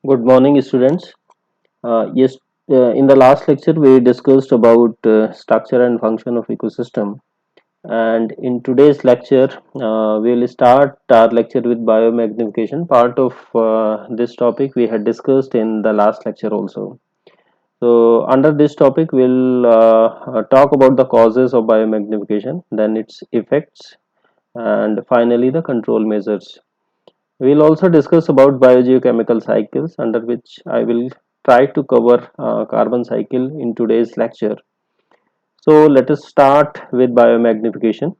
Good morning, students. In the last lecture, we discussed about structure and function of ecosystem. And in today's lecture, we'll start our lecture with biomagnification. Part of this topic we had discussed in the last lecture also. So, under this topic, we'll talk about the causes of biomagnification, then its effects, and finally the control measures. We'll also discuss about biogeochemical cycles, under which I will try to cover carbon cycle in today's lecture. So let us start with biomagnification.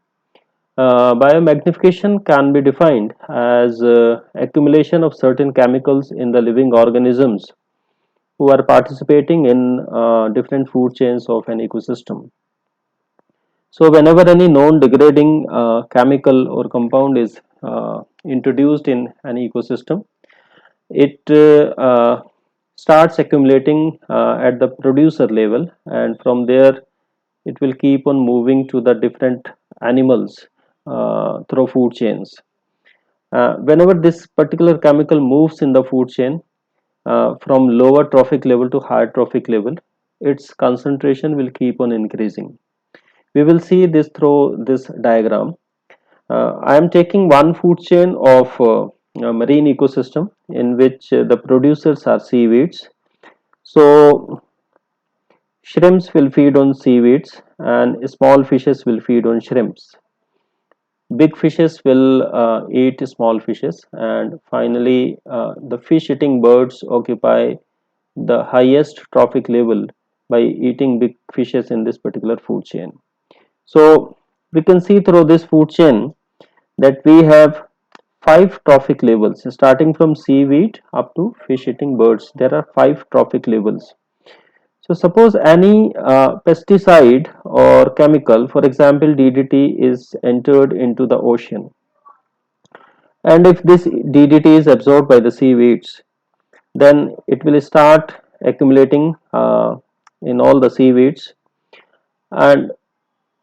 Biomagnification can be defined as accumulation of certain chemicals in the living organisms who are participating in different food chains of an ecosystem. So whenever any non-degrading chemical or compound is introduced in an ecosystem, it starts accumulating at the producer level, and from there it will keep on moving to the different animals through food chains. Whenever this particular chemical moves in the food chain from lower trophic level to higher trophic level, its concentration will keep on increasing. We will see this through this diagram. I am taking one food chain of a marine ecosystem in which the producers are seaweeds. So, shrimps will feed on seaweeds and small fishes will feed on shrimps. Big fishes will eat small fishes, and finally, the fish eating birds occupy the highest trophic level by eating big fishes in this particular food chain. So, we can see through this food chain that we have five trophic levels starting from seaweed up to fish eating birds. There are five trophic levels. So suppose any pesticide or chemical, for example DDT, is entered into the ocean, and if this DDT is absorbed by the seaweeds, then it will start accumulating in all the seaweeds, and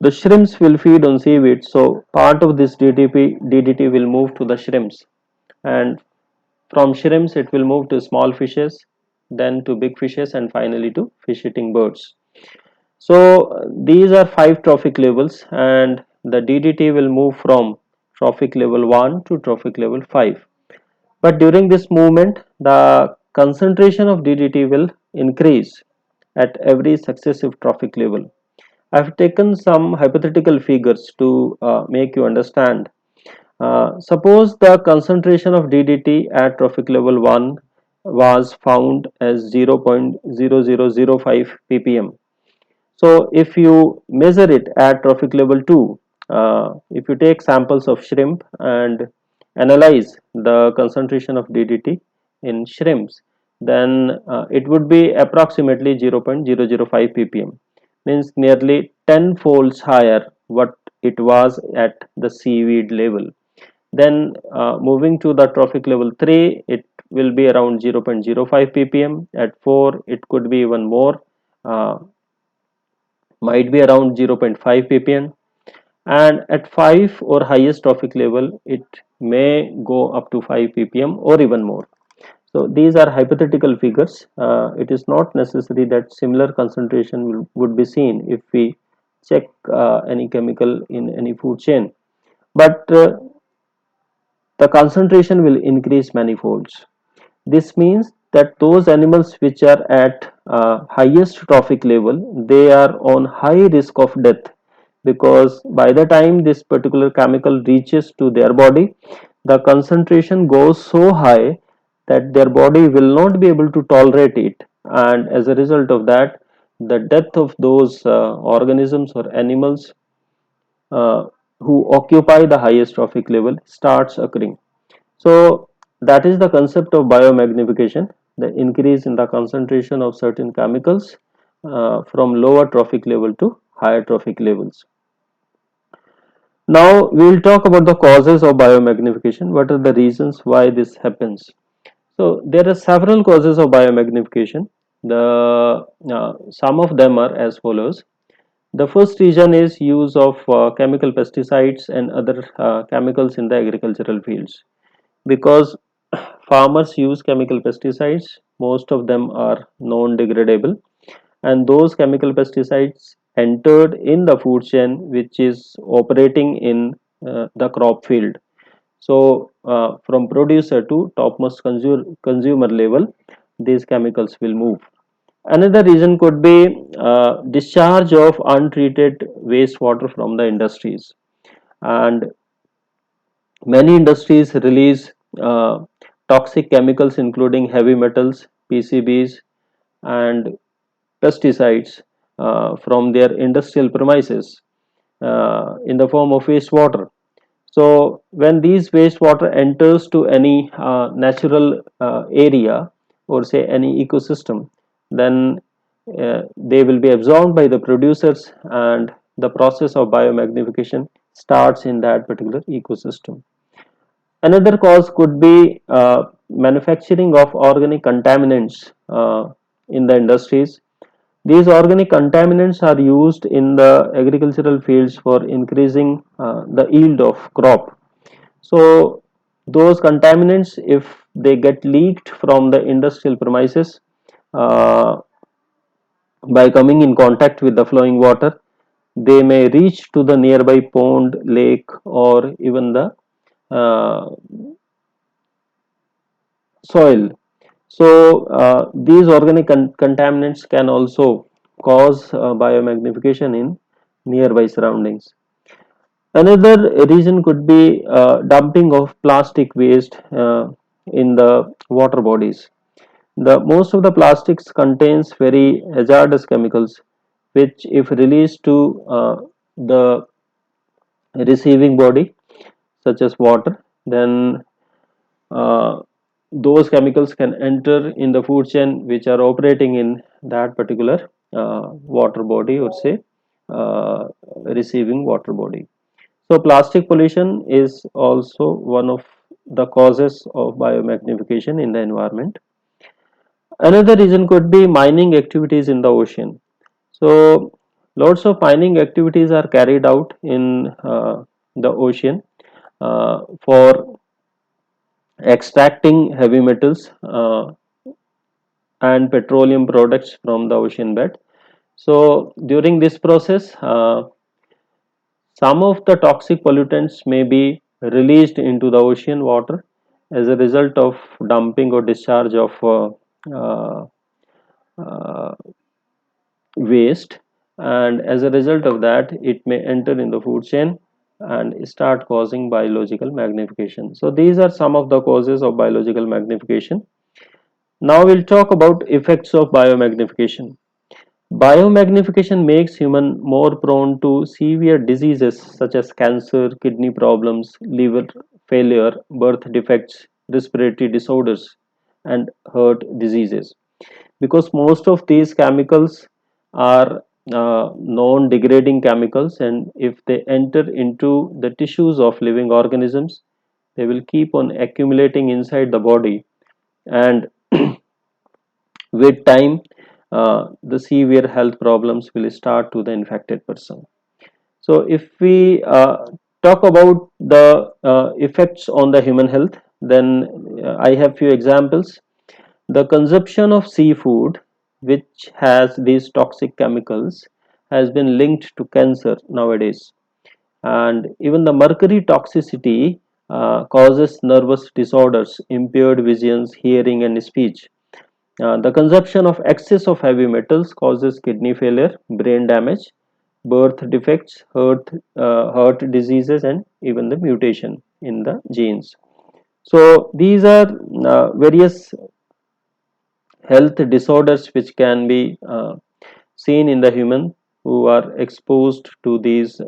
the shrimps will feed on seaweed. So part of this DDT will move to the shrimps, and from shrimps it will move to small fishes, then to big fishes, and finally to fish eating birds. So these are five trophic levels, and the DDT will move from trophic level 1 to trophic level 5. But during this movement, the concentration of DDT will increase at every successive trophic level. I have taken some hypothetical figures to make you understand. Suppose the concentration of DDT at trophic level 1 was found as 0.0005 ppm. So if you measure it at trophic level 2, if you take samples of shrimp and analyze the concentration of DDT in shrimps, then it would be approximately 0.005 ppm, means nearly 10 folds higher what it was at the seaweed level. Then moving to the trophic level 3, it will be around 0.05 ppm. At 4, it could be even more, might be around 0.5 ppm, and at 5 or highest trophic level it may go up to 5 ppm or even more. So these are hypothetical figures. It is not necessary that similar concentration would be seen if we check any chemical in any food chain, but the concentration will increase many folds. This means that those animals which are at highest trophic level, they are on high risk of death, because by the time this particular chemical reaches to their body, the concentration goes so high that their body will not be able to tolerate it, and as a result of that, the death of those organisms or animals uh, who occupy the highest trophic level starts occurring. So that is the concept of biomagnification, the increase in the concentration of certain chemicals from lower trophic level to higher trophic levels. Now we will talk about the causes of biomagnification. What are the reasons why this happens? So there are several causes of biomagnification. Some of them are as follows. The first reason is use of chemical pesticides and other chemicals in the agricultural fields, because farmers use chemical pesticides. Most of them are non-degradable, and those chemical pesticides entered in the food chain which is operating in the crop field. So from producer to topmost consumer level, these chemicals will move. Another reason could be discharge of untreated wastewater from the industries, and many industries release toxic chemicals including heavy metals, PCBs, and pesticides from their industrial premises in the form of wastewater. So when these wastewater enters to any natural area, or say any ecosystem, then they will be absorbed by the producers, and the process of biomagnification starts in that particular ecosystem. Another cause could be manufacturing of organic contaminants in the industries. These organic contaminants are used in the agricultural fields for increasing the yield of crop. So those contaminants, if they get leaked from the industrial premises uh, by coming in contact with the flowing water, they may reach to the nearby pond, lake, or even the uh, soil. So these organic contaminants can also cause biomagnification in nearby surroundings. Another reason could be dumping of plastic waste in the water bodies. The most of the plastics contains very hazardous chemicals, which, if released to the receiving body, such as water, then uh, those chemicals can enter in the food chain which are operating in that particular water body, or say uh, receiving water body. So plastic pollution is also one of the causes of biomagnification in the environment. Another reason could be mining activities in the ocean. So lots of mining activities are carried out in the ocean for extracting heavy metals and petroleum products from the ocean bed. So during this process, some of the toxic pollutants may be released into the ocean water as a result of dumping or discharge of uh, uh, waste, and as a result of that, it may enter in the food chain and start causing biological magnification. So these are some of the causes of biological magnification. Now we'll talk about effects of biomagnification. Biomagnification makes human more prone to severe diseases such as cancer, kidney problems, liver failure, birth defects, respiratory disorders, and heart diseases. Because most of these chemicals are non-degrading chemicals, and if they enter into the tissues of living organisms, they will keep on accumulating inside the body, and with time, the severe health problems will start to the infected person. So if we talk about the effects on the human health, then I have few examples. The consumption of seafood, which has these toxic chemicals, has been linked to cancer nowadays, and even the mercury toxicity causes nervous disorders, impaired visions, hearing, and speech. The consumption of excess of heavy metals causes kidney failure, brain damage, birth defects, heart diseases, and even the mutation in the genes. So these are various health disorders which can be seen in the human who are exposed to these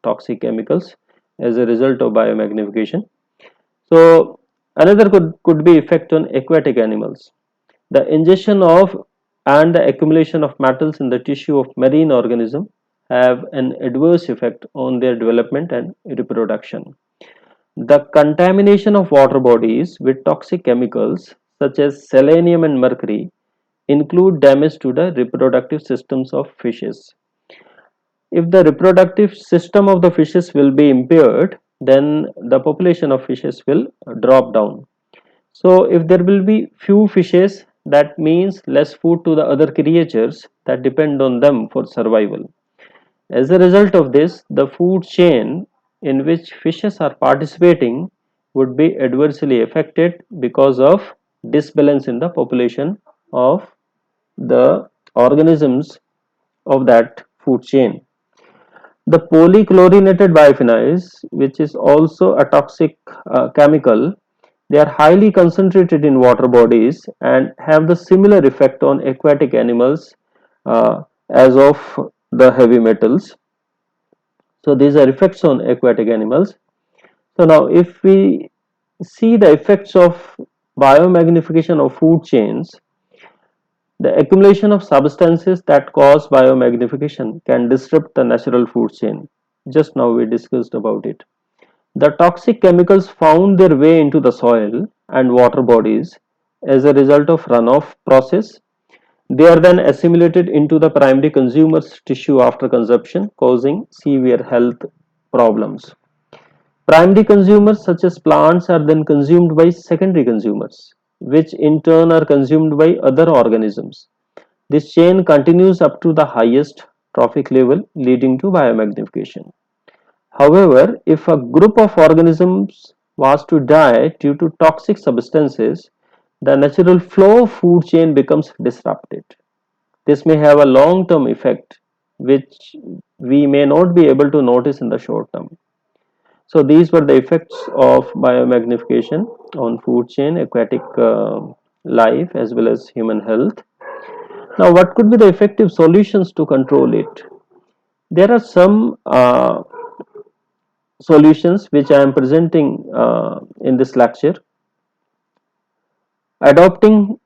toxic chemicals as a result of biomagnification. So another could be effect on aquatic animals. The ingestion of and the accumulation of metals in the tissue of marine organisms have an adverse effect on their development and reproduction. The contamination of water bodies with toxic chemicals such as selenium and mercury include damage to the reproductive systems of fishes. If the reproductive system of the fishes will be impaired, then the population of fishes will drop down. So if there will be few fishes, that means less food to the other creatures that depend on them for survival. As a result of this, the food chain in which fishes are participating would be adversely affected because of disbalance in the population of the organisms of that food chain. The polychlorinated biphenyls, which is also a toxic chemical, they are highly concentrated in water bodies and have the similar effect on aquatic animals as of the heavy metals. So these are effects on aquatic animals. So now if we see the effects of biomagnification of food chains, the accumulation of substances that cause biomagnification can disrupt the natural food chain. Just now we discussed about it. The toxic chemicals found their way into the soil and water bodies as a result of runoff process. They are then assimilated into the primary consumer's tissue after consumption, causing severe health problems. Primary consumers such as plants are then consumed by secondary consumers, which in turn are consumed by other organisms. This chain continues up to the highest trophic level, leading to biomagnification. However, if a group of organisms was to die due to toxic substances, the natural flow of food chain becomes disrupted. This may have a long-term effect which we may not be able to notice in the short term. So these were the effects of biomagnification on food chain, aquatic life as well as human health. Now, what could be the effective solutions to control it? There are some solutions which I am presenting in this lecture. Adopting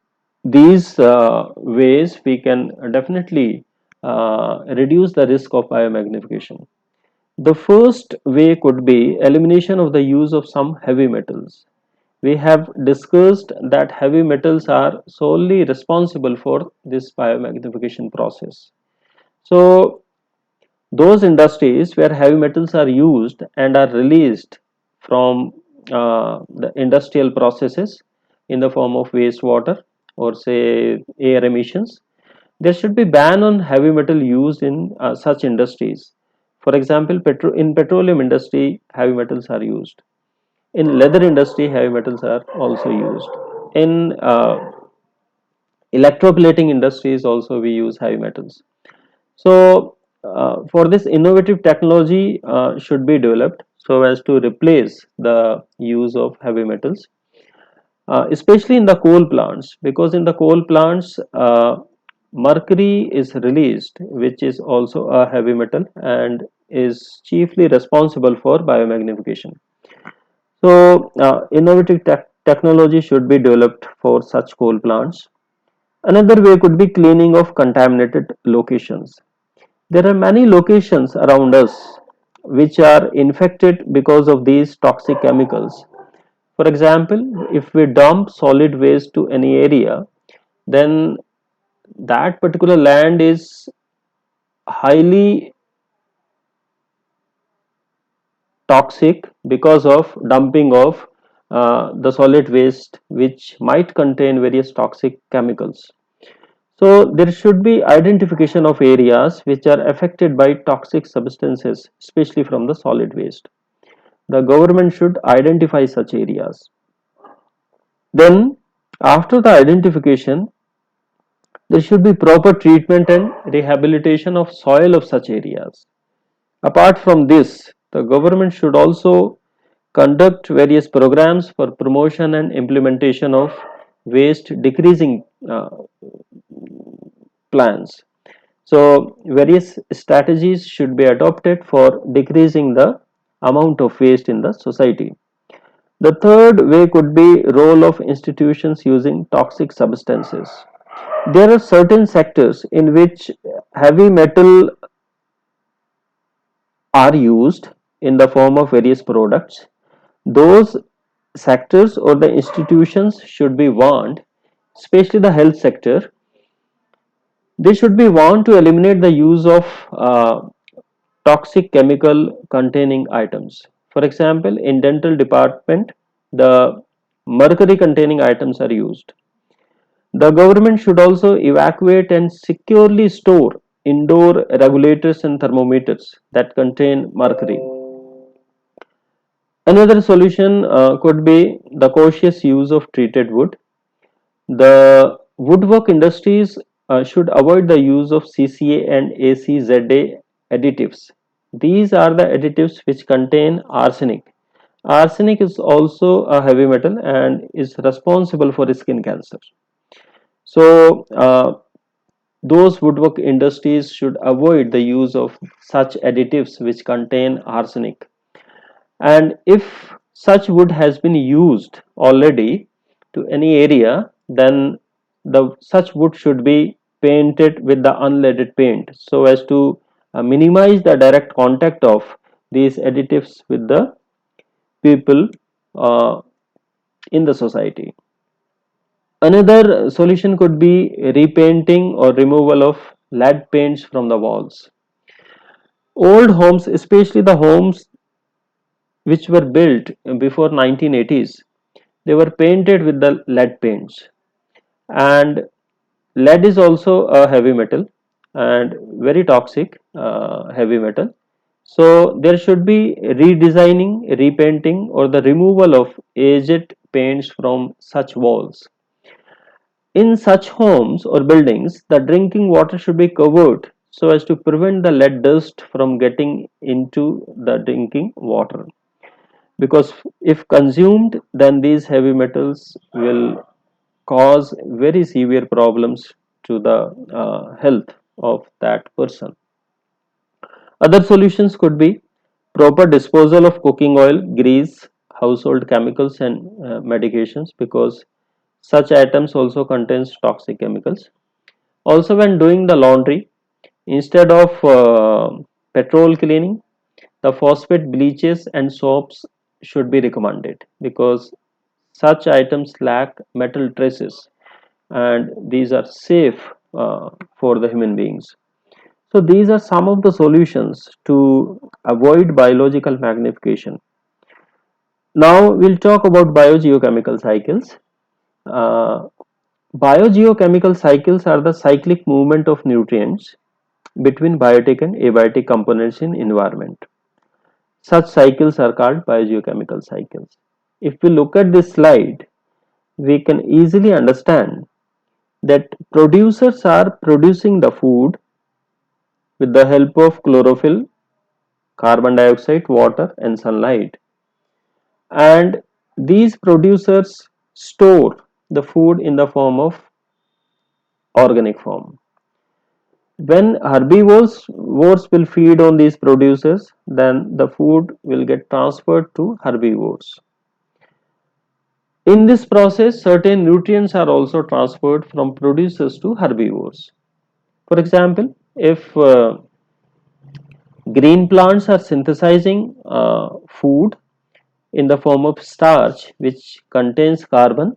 these ways, we can definitely reduce the risk of biomagnification. The first way could be elimination of the use of some heavy metals. We have discussed that heavy metals are solely responsible for this biomagnification process. So, those industries where heavy metals are used and are released from the industrial processes in the form of wastewater or say air emissions, there should be ban on heavy metal use in such industries. For example, in petroleum industry, heavy metals are used. In leather industry, heavy metals are also used. In electroplating industries, also we use heavy metals. So, for this innovative technology should be developed so as to replace the use of heavy metals, especially in the coal plants, because in the coal plants, mercury is released, which is also a heavy metal and is chiefly responsible for biomagnification. So, innovative technology should be developed for such coal plants. Another way could be cleaning of contaminated locations. There are many locations around us which are infected because of these toxic chemicals. For example, if we dump solid waste to any area, then that particular land is highly toxic because of dumping of the solid waste, which might contain various toxic chemicals. So there should be identification of areas which are affected by toxic substances, especially from the solid waste. The government should identify such areas. Then, after the identification, there should be proper treatment and rehabilitation of soil of such areas. Apart from this, the government should also conduct various programs for promotion and implementation of waste decreasing plans. So, various strategies should be adopted for decreasing the amount of waste in the society. The third way could be role of institutions using toxic substances. There are certain sectors in which heavy metal are used in the form of various products. Those sectors or the institutions should be warned, especially the health sector. They should be warned to eliminate the use of toxic chemical containing items. For example, in dental department, the mercury containing items are used. The government should also evacuate and securely store indoor regulators and thermometers that contain mercury. Another solution could be the cautious use of treated wood. The woodwork industries should avoid the use of CCA and ACZA additives. These are the additives which contain arsenic. Arsenic is also a heavy metal and is responsible for skin cancer. So, those woodwork industries should avoid the use of such additives which contain arsenic. And if such wood has been used already to any area, then the such wood should be painted with the unleaded paint so as to minimize the direct contact of these additives with the people uh, in the society. Another solution could be repainting or removal of lead paints from the walls. Old homes, especially the homes which were built before 1980s, they were painted with the lead paints. And lead is also a heavy metal and very toxic heavy metal. So there should be redesigning, repainting, or the removal of aged paints from such walls. In such homes or buildings, the drinking water should be covered so as to prevent the lead dust from getting into the drinking water. Because if consumed, then these heavy metals will cause very severe problems to the health of that person. Other solutions could be proper disposal of cooking oil, grease, household chemicals, and medications, because such items also contains toxic chemicals. Also, when doing the laundry, instead of petrol cleaning, the phosphate bleaches and soaps should be recommended, because such items lack metal traces and these are safe for the human beings. So these are some of the solutions to avoid biological magnification. Now we'll talk about biogeochemical cycles. Uh, Biogeochemical cycles are the cyclic movement of nutrients between biotic and abiotic components in environment. Such cycles are called biogeochemical cycles. If we look at this slide, we can easily understand that producers are producing the food with the help of chlorophyll, carbon dioxide, water, and sunlight. And these producers store the food in the form of organic form. When herbivores will feed on these producers, then the food will get transferred to herbivores. In this process, certain nutrients are also transferred from producers to herbivores. For example, if green plants are synthesizing food in the form of starch which contains carbon,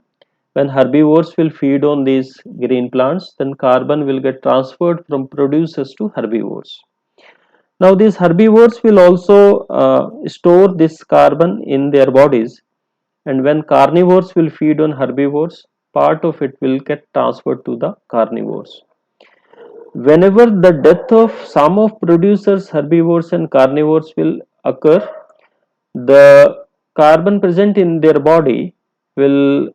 when herbivores will feed on these green plants, then carbon will get transferred from producers to herbivores. Now these herbivores will also store this carbon in their bodies, and when carnivores will feed on herbivores, part of it will get transferred to the carnivores. Whenever the death of some of producers, herbivores and carnivores will occur, the carbon present in their body will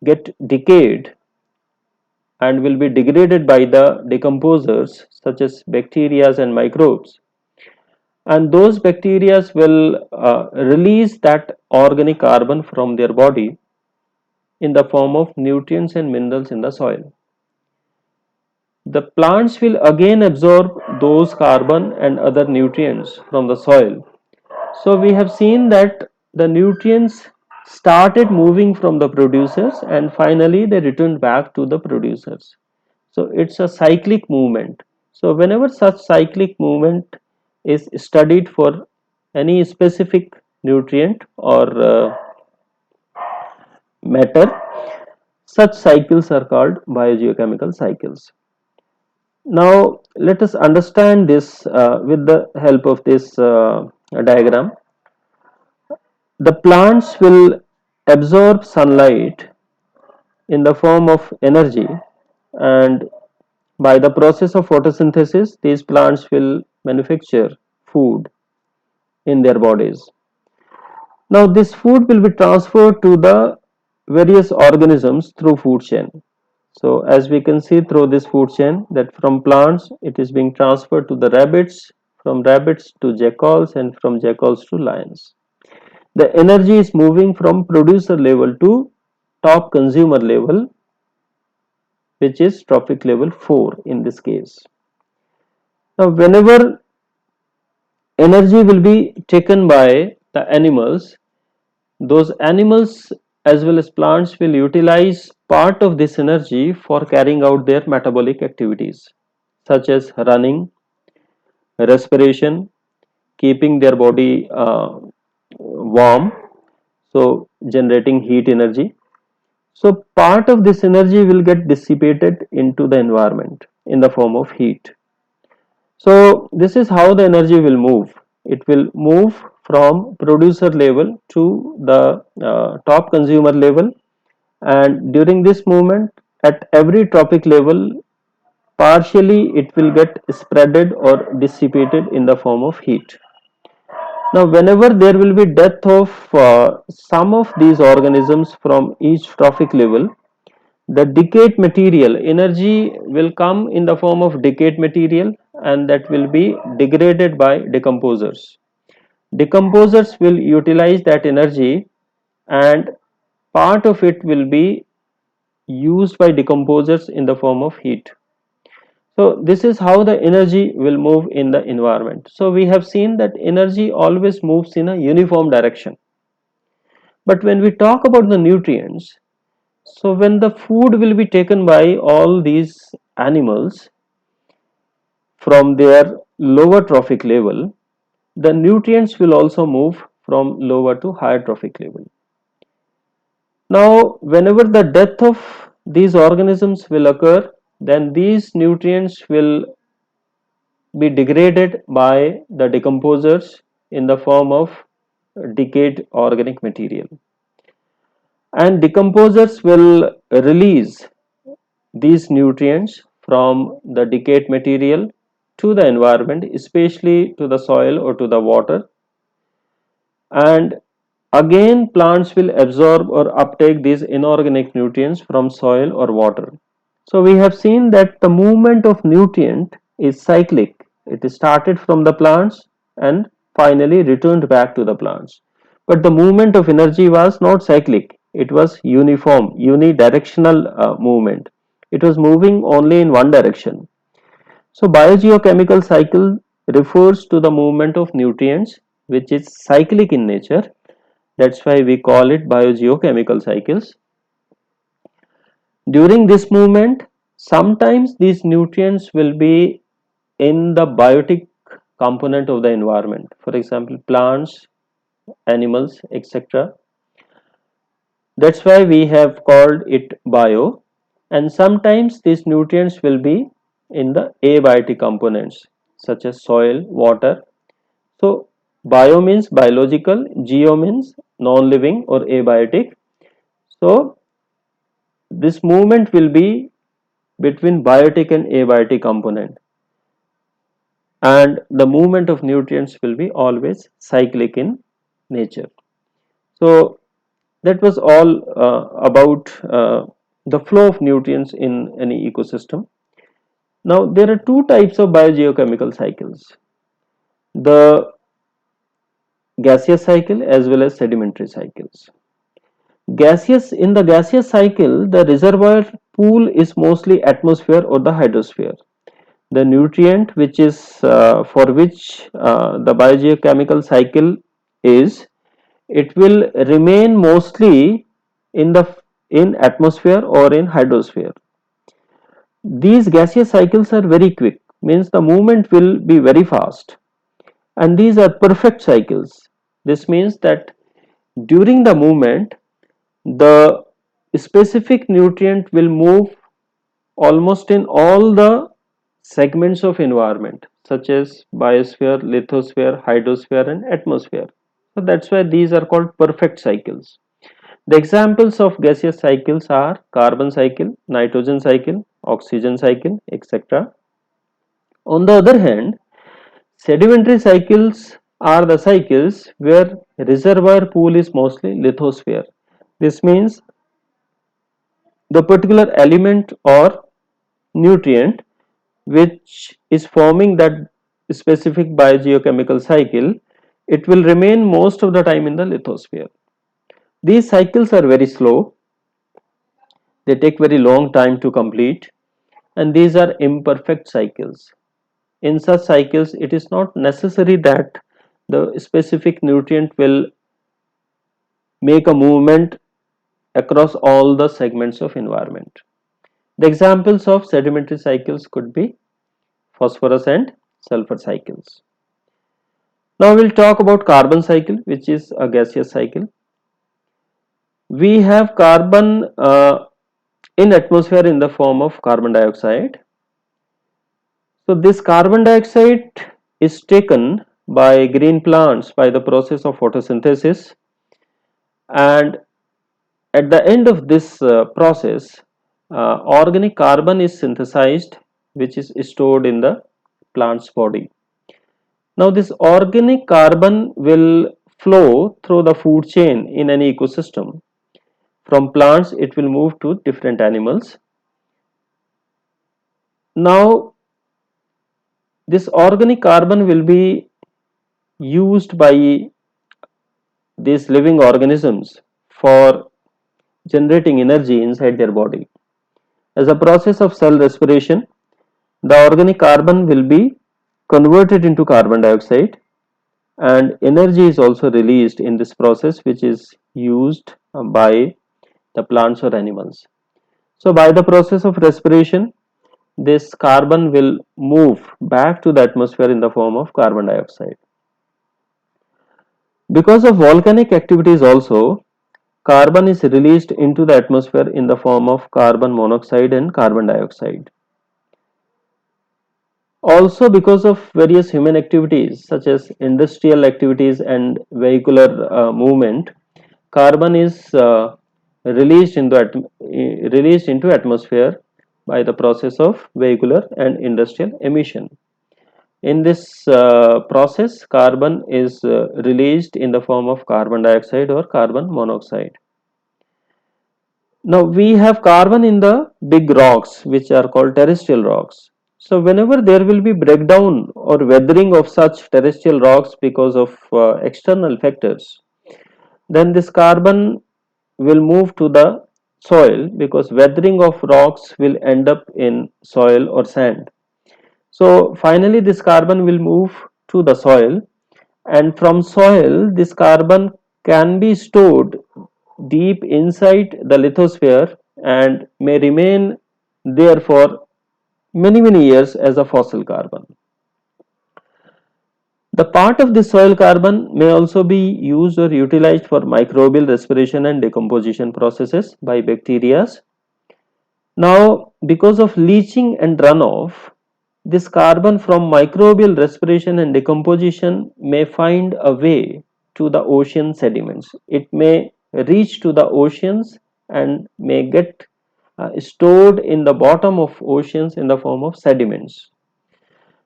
get decayed and will be degraded by the decomposers such as bacteria and microbes, and those bacteria will release that organic carbon from their body in the form of nutrients and minerals in the soil. The plants will again absorb those carbon and other nutrients from the soil. So we have seen that the nutrients started moving from the producers and finally they returned back to the producers. So it's a cyclic movement. So whenever such cyclic movement is studied for any specific nutrient or matter, such cycles are called biogeochemical cycles. Now let us understand this with the help of this diagram. The plants will absorb sunlight in the form of energy, and by the process of photosynthesis these plants will manufacture food in their bodies. Now this food will be transferred to the various organisms through food chain. So as we can see through this food chain, that from plants it is being transferred to the rabbits, from rabbits to jackals, and from jackals to lions. The energy is moving from producer level to top consumer level, which is trophic level 4 in this case. Now whenever energy will be taken by the animals, those animals as well as plants will utilize part of this energy for carrying out their metabolic activities such as running, respiration, keeping their body warm, so generating heat energy. So part of this energy will get dissipated into the environment in the form of heat. So this is how the energy will move. It will move from producer level to the top consumer level, and during this movement at every trophic level partially it will get spreaded or dissipated in the form of heat. Now whenever there will be death of some of these organisms from each trophic level, the decayed material energy will come in the form of decayed material, and that will be degraded by decomposers. Decomposers will utilize that energy, and part of it will be used by decomposers in the form of heat. So this is how the energy will move in the environment. So we have seen that energy always moves in a uniform direction. But when we talk about the nutrients, so when the food will be taken by all these animals from their lower trophic level, the nutrients will also move from lower to higher trophic level. Now, whenever the death of these organisms will occur, then these nutrients will be degraded by the decomposers in the form of decayed organic material. And decomposers will release these nutrients from the decayed material to the environment, especially to the soil or to the water, and again plants will absorb or uptake these inorganic nutrients from soil or water. So we have seen that the movement of nutrient is cyclic. It is started from the plants and finally returned back to the plants. But the movement of energy was not cyclic. It was uniform, unidirectional movement. It was moving only in one direction. So biogeochemical cycle refers to the movement of nutrients which is cyclic in nature. That's why we call it biogeochemical cycles. During this movement, sometimes these nutrients will be in the biotic component of the environment. For example, plants, animals, etc. That's why we have called it bio. And sometimes these nutrients will be in the abiotic components such as soil, water. So bio means biological, geo means non-living or abiotic. So this movement will be between biotic and abiotic component, and the movement of nutrients will be always cyclic in nature. So that was all about the flow of nutrients in any ecosystem. Now there are two types of biogeochemical cycles: the gaseous cycle as well as sedimentary cycles. Gaseous, in the gaseous cycle, the reservoir pool is mostly atmosphere or the hydrosphere. The nutrient which is for which the biogeochemical cycle is, it will remain mostly in the in atmosphere or in hydrosphere. These gaseous cycles are very quick, means the movement will be very fast, and these are perfect cycles. This means that during the movement the specific nutrient will move almost in all the segments of environment such as biosphere, lithosphere, hydrosphere and atmosphere. So that's why these are called perfect cycles. The examples of gaseous cycles are carbon cycle, nitrogen cycle, oxygen cycle, etc. On the other hand, sedimentary cycles are the cycles where reservoir pool is mostly lithosphere. This means the particular element or nutrient which is forming that specific biogeochemical cycle, it will remain most of the time in the lithosphere. These cycles are very slow, they take very long time to complete, and these are imperfect cycles. In such cycles, it is not necessary that the specific nutrient will make a movement across all the segments of environment. The examples of sedimentary cycles could be phosphorus and sulfur cycles. Now we'll talk about carbon cycle, which is a gaseous cycle. We have carbon in atmosphere in the form of carbon dioxide. So this carbon dioxide is taken by green plants by the process of photosynthesis, and at the end of this process, organic carbon is synthesized, which is stored in the plant's body. Now this organic carbon will flow through the food chain in any ecosystem. From plants it will move to different animals. Now this organic carbon will be used by these living organisms for generating energy inside their body. As a process of cell respiration, the organic carbon will be converted into carbon dioxide, and energy is also released in this process, which is used by the plants or animals. So by the process of respiration, this carbon will move back to the atmosphere in the form of carbon dioxide. Because of volcanic activities also, carbon is released into the atmosphere in the form of carbon monoxide and carbon dioxide. Also because of various human activities such as industrial activities and vehicular movement, carbon is released into atmosphere by the process of vehicular and industrial emission. In this process, carbon is released in the form of carbon dioxide or carbon monoxide. Now we have carbon in the big rocks, which are called terrestrial rocks. So whenever there will be breakdown or weathering of such terrestrial rocks because of external factors, then this carbon will move to the soil, because weathering of rocks will end up in soil or sand. So finally this carbon will move to the soil, and from soil this carbon can be stored deep inside the lithosphere and may remain there for many years as a fossil carbon. The part of the soil carbon may also be used or utilized for microbial respiration and decomposition processes by bacteria. Now, because of leaching and runoff, this carbon from microbial respiration and decomposition may find a way to the ocean sediments. It may reach to the oceans and may get stored in the bottom of oceans in the form of sediments.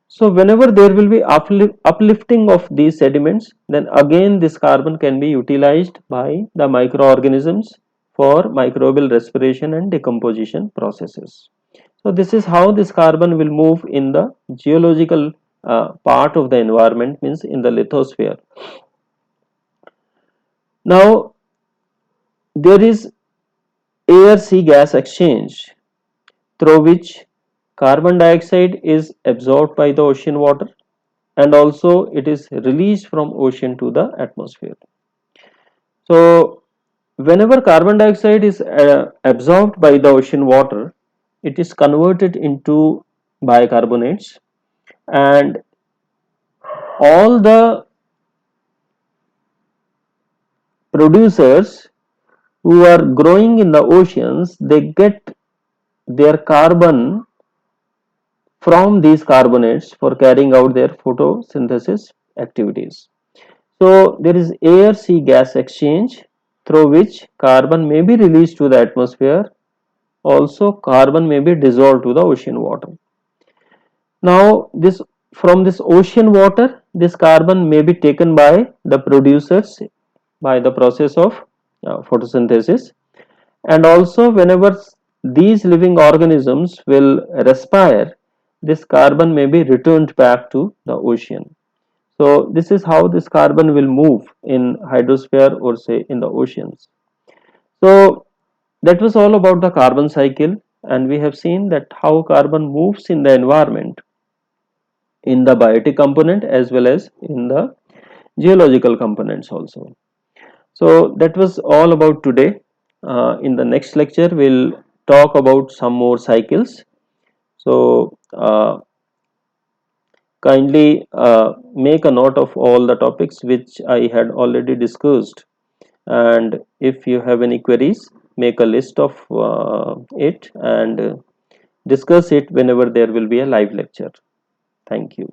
So whenever there will be uplifting of these sediments, then again this carbon can be utilized by the microorganisms for microbial respiration and decomposition processes. So this is how this carbon will move in the geological part of the environment, means in the lithosphere. Now there is air-sea gas exchange, through which carbon dioxide is absorbed by the ocean water and also it is released from ocean to the atmosphere. So whenever carbon dioxide is absorbed by the ocean water, it is converted into bicarbonates, and all the producers who are growing in the oceans, they get their carbon from these carbonates for carrying out their photosynthesis activities. So there is air sea gas exchange, through which carbon may be released to the atmosphere. Also, carbon may be dissolved to the ocean water. Now, this from this ocean water, this carbon may be taken by the producers by the process of photosynthesis, and also whenever these living organisms will respire, this carbon may be returned back to the ocean. So this is how this carbon will move in hydrosphere or say in the oceans. So that was all about the carbon cycle, and we have seen that how carbon moves in the environment in the biotic component as well as in the geological components also. So that was all about today. In the next lecture, we'll talk about some more cycles. So kindly make a note of all the topics which I had already discussed, and if you have any queries, make a list of it and discuss it whenever there will be a live lecture. Thank you.